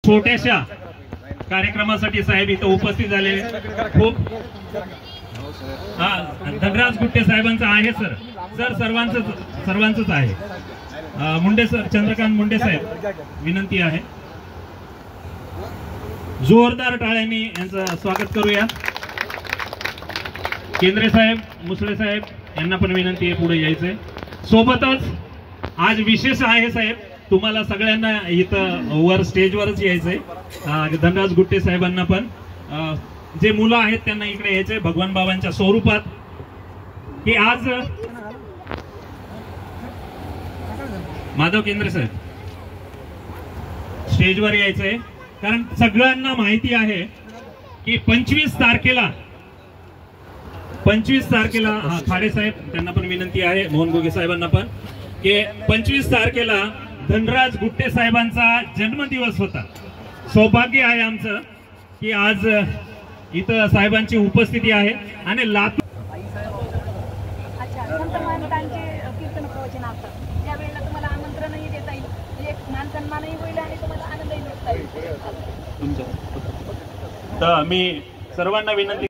छोट्याशा कार्यक्रमासाठी साहेब इथं उपस्थित झाले. खूप धनराज गुट्टे साहेबांचा आहे सर. सर सर्वांचंच आहे. मुंडे सर, चंद्रकांत मुंडे साहेब, विनंती आहे जोरदार टाळ्यांनी यांचं स्वागत करूया. केंद्रे साहेब, मुसळे साहेब यांना पण विनंती आहे पुढे यायचंय. सोबतच आज विशेष आहे साहेब, तुम्हाला सगळ्यांना इथं वर स्टेजवरच यायचंय. धनराज गुट्टे साहेबांना पण जे मुलं आहेत त्यांना इकडे यायचंय भगवान बाबांच्या स्वरूपात. की आज माधव केंद्रे साहेब स्टेजवर यायचंय, कारण सगळ्यांना माहिती आहे की 25 तारखेला खाडे साहेब त्यांना पण विनंती आहे, मोहन गोगे साहेबांना पण, की 25 तारखेला धनराज गुट्टे साहेबांचा जन्मदिवस होता. सौभाग्य आहे आमचं की आज इथं साहेबांची उपस्थिती आहे. आणि लातूर तर मी सर्वांना विनंती